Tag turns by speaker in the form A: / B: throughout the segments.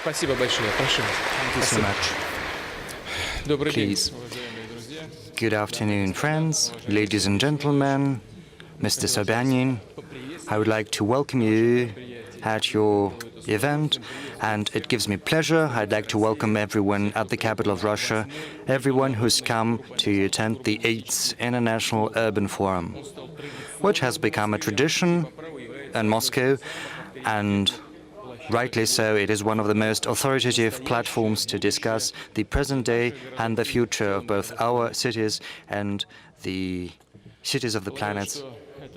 A: Спасибо большое. Прошу.
B: Thank you so much.
A: Добрый день,
B: Please.
A: уважаемые друзья.
B: Good afternoon, friends, ladies and gentlemen, Mr. Sobyanin. I would like to welcome you at your event, and it gives me pleasure. I'd like to welcome everyone at the capital of Russia, everyone who's come to attend the 8th International Urban Forum, which has become a tradition in Moscow, and rightly so. It is one of the most authoritative platforms to discuss the present day and the future of both our cities and the cities of the planet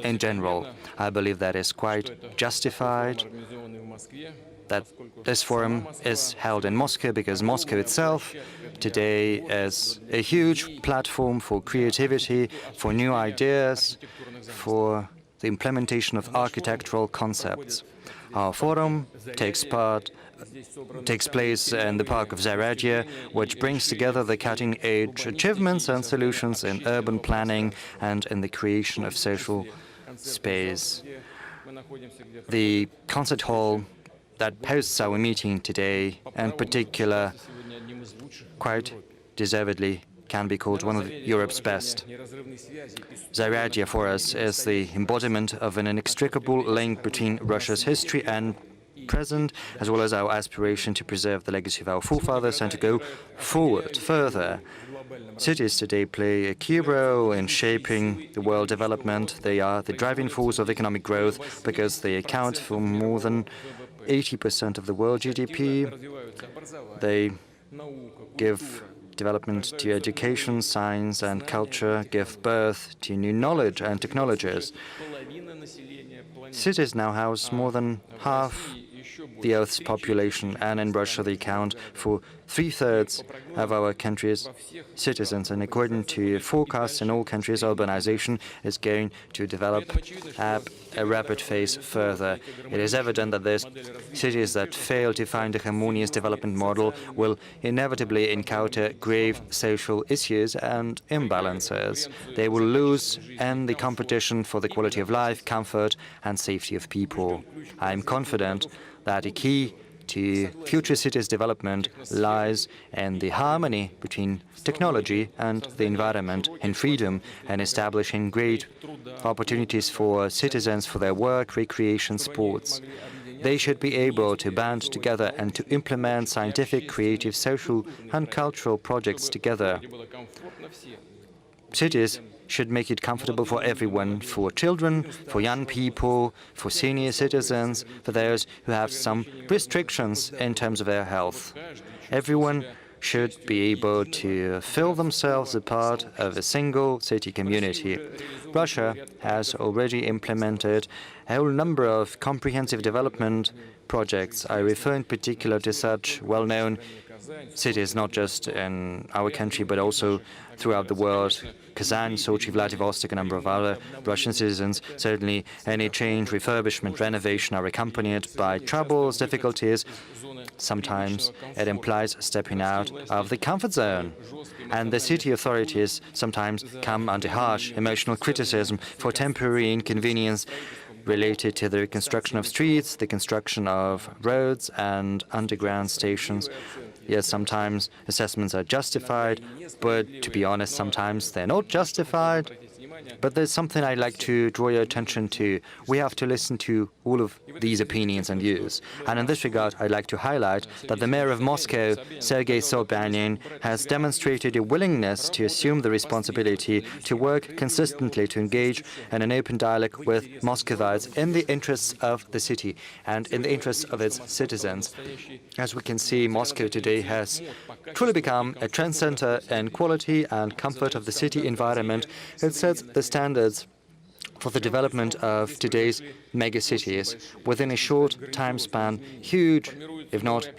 B: in general. I believe that is quite justified that this forum is held in Moscow, because Moscow itself today is a huge platform for creativity, for new ideas, for the implementation of architectural concepts. Our forum takes place in the park of Zaryadye, which brings together the cutting-edge achievements and solutions in urban planning and in the creation of social space. The concert hall that hosts our meeting today, in particular, quite deservedly can be called one of Europe's best. Zaryadye for us is the embodiment of an inextricable link between Russia's history and present, as well as our aspiration to preserve the legacy of our forefathers and to go forward further. Cities today play a key role in shaping the world development. They are the driving force of economic growth because they account for more than 80% of the world GDP. They give development to education, science and culture, give birth to new knowledge and technologies. Cities now house more than half the Earth's population, and in Russia they account for 3/3 of our country's citizens. And according to forecasts in all countries, urbanization is going to develop at a rapid pace further. It is evident that those cities that fail to find a harmonious development model will inevitably encounter grave social issues and imbalances. They will lose in the competition for the quality of life, comfort, and safety of people. I am confident that a key to future cities' development lies in the harmony between technology and the environment, in freedom, and establishing great opportunities for citizens for their work, recreation, sports. They should be able to band together and to implement scientific, creative, social, and cultural projects together. Cities should make it comfortable for everyone, for children, for young people, for senior citizens, for those who have some restrictions in terms of their health. Everyone should be able to feel themselves a part of a single city community. Russia has already implemented a whole number of comprehensive development projects. I refer in particular to such well-known cities, not just in our country, but also throughout the world. Kazan, Sochi, Vladivostok, a number of other Russian citizens. Certainly, any change, refurbishment, renovation are accompanied by troubles, difficulties. Sometimes it implies stepping out of the comfort zone. And the city authorities sometimes come under harsh emotional criticism for temporary inconvenience related to the reconstruction of streets, the construction of roads and underground stations. Yes, sometimes assessments are justified, but to be honest, sometimes they're not justified. But there's something I'd like to draw your attention to. We have to listen to all of these opinions and views. And in this regard, I'd like to highlight that the mayor of Moscow, Sergei Sobyanin, has demonstrated a willingness to assume the responsibility to work consistently to engage in an open dialogue with Muscovites in the interests of the city and in the interests of its citizens. As we can see, Moscow today has truly become a trend center in quality and comfort of the city environment. It sets the standards for the development of today's megacities. Within a short time span, huge, if not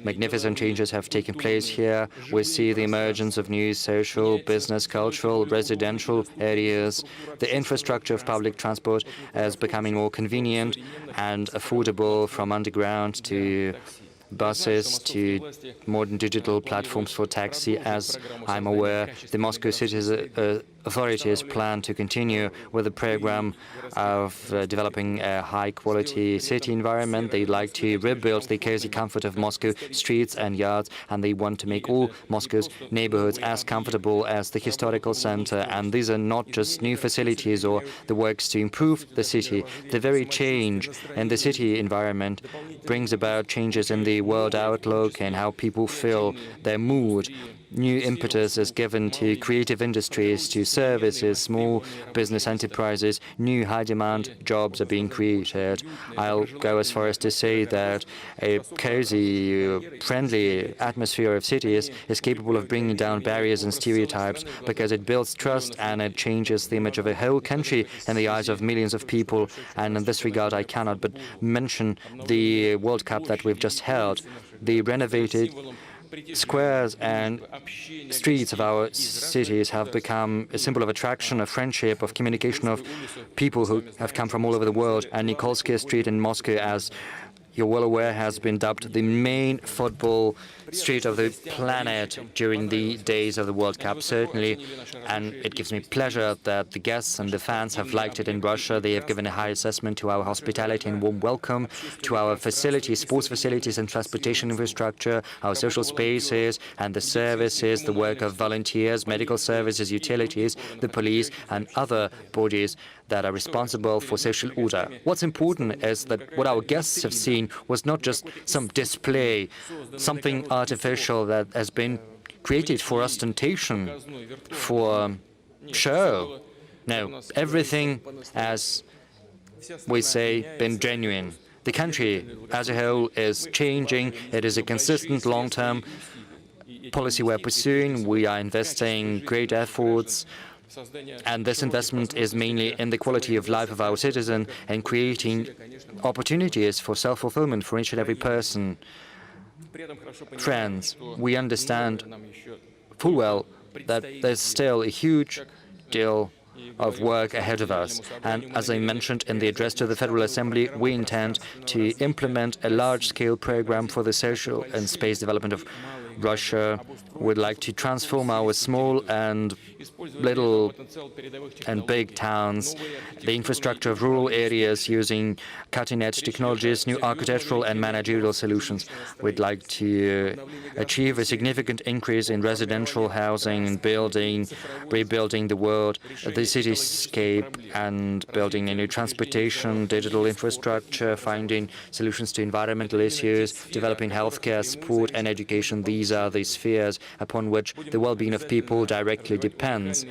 B: magnificent changes have taken place here. We see the emergence of new social, business, cultural, residential areas. The infrastructure of public transport is becoming more convenient and affordable, from underground to buses to modern digital platforms for taxi. As I'm aware, the Moscow city authorities plan to continue with the program of developing a high-quality city environment. They'd like to rebuild the cozy comfort of Moscow streets and yards, and they want to make all Moscow's neighborhoods as comfortable as the historical center. And these are not just new facilities or the works to improve the city. The very change in the city environment brings about changes in the world outlook and how people feel, their mood. New impetus is given to creative industries, to services, small business enterprises. New high-demand jobs are being created. I'll go as far as to say that a cozy, friendly atmosphere of cities is capable of bringing down barriers and stereotypes because it builds trust and it changes the image of a whole country in the eyes of millions of people. And in this regard, I cannot but mention the World Cup that we've just held. The renovated squares and streets of our cities have become a symbol of attraction, of friendship, of communication of people who have come from all over the world. And Nikolskaya Street in Moscow, as you're well aware, has been dubbed the main football street of the planet during the days of the World Cup, certainly. And it gives me pleasure that the guests and the fans have liked it in Russia. They have given a high assessment to our hospitality and warm welcome, to our facilities, sports facilities and transportation infrastructure, our social spaces and the services, the work of volunteers, medical services, utilities, the police and other bodies that are responsible for social order. What's important is that what our guests have seen was not just some display, something artificial that has been created for ostentation, for show. No, everything, as we say, been genuine. The country as a whole is changing. It is a consistent long-term policy we're pursuing. We are investing great efforts. And this investment is mainly in the quality of life of our citizen and creating opportunities for self-fulfillment for each and every person. Friends, we understand full well that there's still a huge deal of work ahead of us. And as I mentioned in the address to the Federal Assembly, we intend to implement a large-scale program for the social and space development of Russia. Would like to transform our small and little and big towns, the infrastructure of rural areas using cutting-edge technologies, new architectural and managerial solutions. We'd like to achieve a significant increase in residential housing and rebuilding the world, the cityscape, and building a new transportation, digital infrastructure, finding solutions to environmental issues, developing healthcare, sport, and education. These are the spheres upon which the well-being of people directly depends.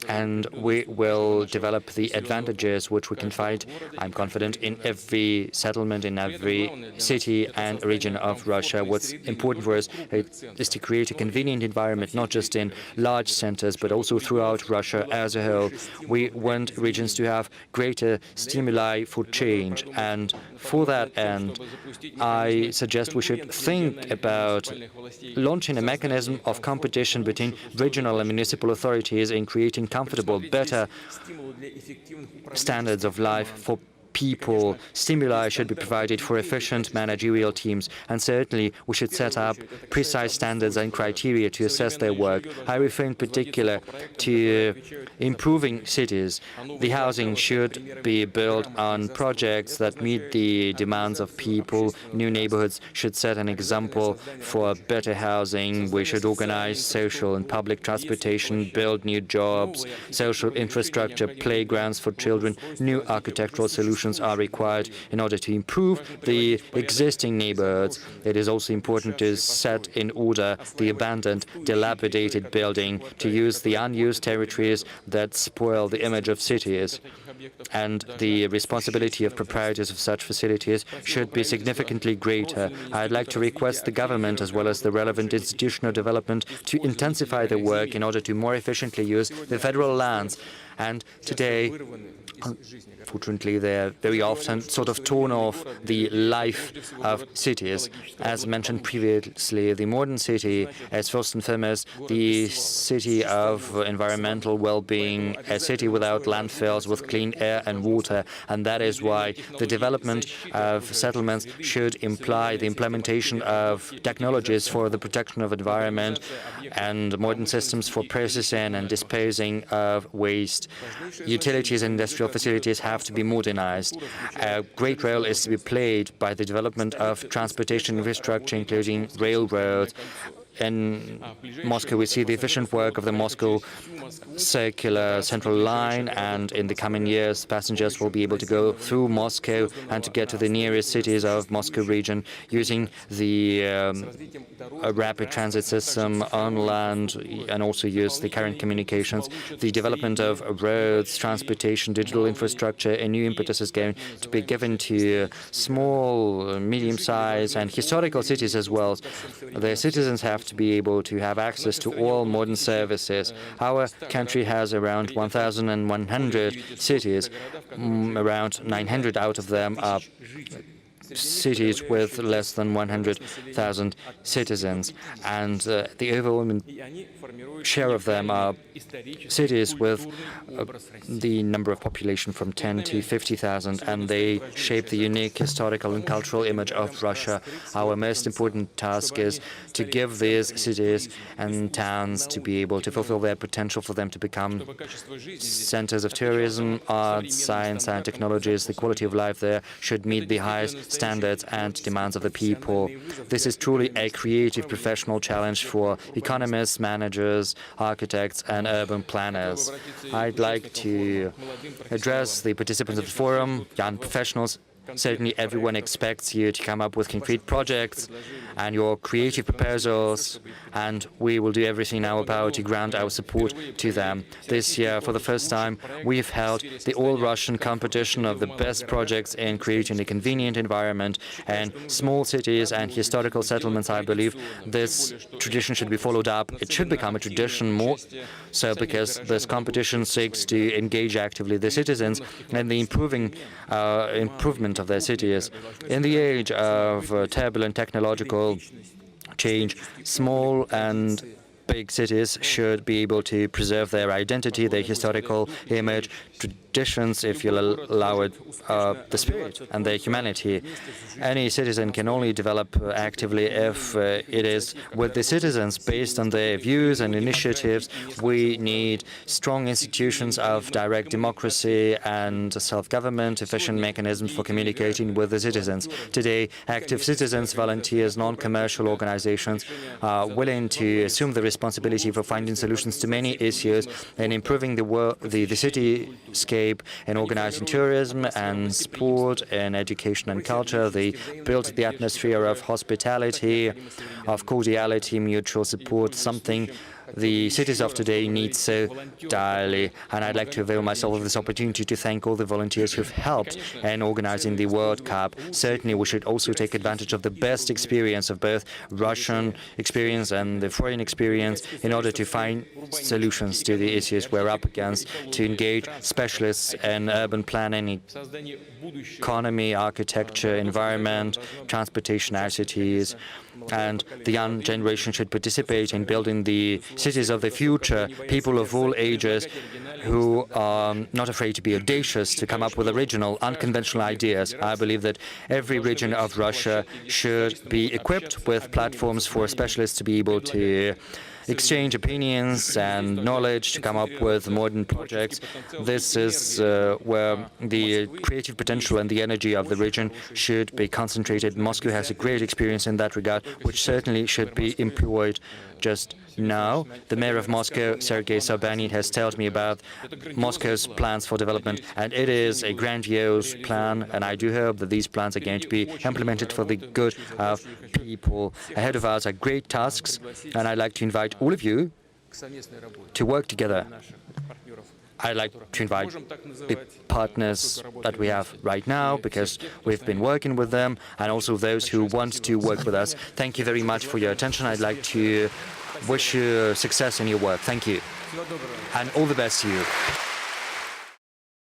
B: And we will develop the advantages which we can find, I'm confident, in every settlement, in every city and region of Russia. What's important for us is to create a convenient environment, not just in large centers, but also throughout Russia as a whole. We want regions to have greater stimuli for change. And for that end, I suggest we should think about launching a mechanism of competition between regional and municipal authorities in creating comfortable, better standards of life for people. Stimuli should be provided for efficient managerial teams, and certainly we should set up precise standards and criteria to assess their work. I refer in particular to improving cities. The housing should be built on projects that meet the demands of people. New neighborhoods should set an example for better housing. We should organize social and public transportation, build new jobs, social infrastructure, playgrounds for children. New architectural solutions are required in order to improve the existing neighborhoods. It is also important to set in order the abandoned, dilapidated building, to use the unused territories that spoil the image of cities. And the responsibility of proprietors of such facilities should be significantly greater. I'd like to request the government, as well as the relevant institutional development, to intensify their work in order to more efficiently use the federal lands And today, unfortunately, they're very often sort of torn off the life of cities. As mentioned previously, the modern city is first and foremost the city of environmental well-being, a city without landfills, with clean air and water. And that is why the development of settlements should imply the implementation of technologies for the protection of environment and modern systems for processing and disposing of waste. Utilities and industrial facilities have to be modernized. A great role is to be played by the development of transportation infrastructure, including railroads. In Moscow, we see the efficient work of the Moscow Circular Central Line, and in the coming years, passengers will be able to go through Moscow and to get to the nearest cities of Moscow region using the rapid transit system on land, and also use the current communications. The development of roads, transportation, digital infrastructure, a new impetus is going to be given to small, medium-sized, and historical cities as well. Their citizens have to be able to have access to all modern services. Our country has around 1,100 cities. Around 900 out of them are cities with less than 100,000 citizens, and the overwhelming share of them are cities with the number of population from 10 to 50,000, and they shape the unique historical and cultural image of Russia. Our most important task is to give these cities and towns to be able to fulfill their potential, for them to become centers of tourism, arts, science, and technologies. The quality of life there should meet the highest standards and demands of the people. This is truly a creative professional challenge for economists, managers, architects, and urban planners. I'd like to address the participants of the forum, young professionals. Certainly everyone expects you to come up with concrete projects and your creative proposals, and we will do everything in our power to grant our support to them. This year, for the first time, we've held the all-Russian competition of the best projects in creating a convenient environment in small cities and historical settlements. I believe this tradition should be followed up. It should become a tradition more so because this competition seeks to engage actively the citizens in the improvement of their cities. In the age of turbulent technological change, small and big cities should be able to preserve their identity, their historical image, traditions, if you'll allow it, the spirit and their humanity. Any citizen can only develop actively if it is with the citizens based on their views and initiatives. We need strong institutions of direct democracy and self-government, efficient mechanisms for communicating with the citizens. Today, active citizens, volunteers, non-commercial organizations are willing to assume the responsibility for finding solutions to many issues and improving the cityscape in organizing tourism and sport and education and culture. They build the atmosphere of hospitality, of cordiality, mutual support, something the cities of today need so direly. And I'd like to avail myself of this opportunity to thank all the volunteers who've helped in organizing the World Cup. Certainly, we should also take advantage of the best experience of both Russian experience and the foreign experience in order to find solutions to the issues we're up against, to engage specialists in urban planning, economy, architecture, environment, transportation, ICTs, and the young generation should participate in building the cities of the future, people of all ages who are not afraid to be audacious, to come up with original, unconventional ideas. I believe that every region of Russia should be equipped with platforms for specialists to be able to exchange opinions and knowledge, to come up with modern projects. This is where the creative potential and the energy of the region should be concentrated. Moscow has a great experience in that regard, which certainly should be employed just now. The mayor of Moscow, Sergei Sobyanin, has told me about Moscow's plans for development, and it is a grandiose plan, and I do hope that these plans are going to be implemented for the good of people. Ahead of us are great tasks, and I'd like to invite all of you to work together. I'd like to invite the partners that we have right now, because we've been working with them, and also those who want to work with us. Thank you very much for your attention. I'd like to wish you success in your work. Thank you. And all the best to you.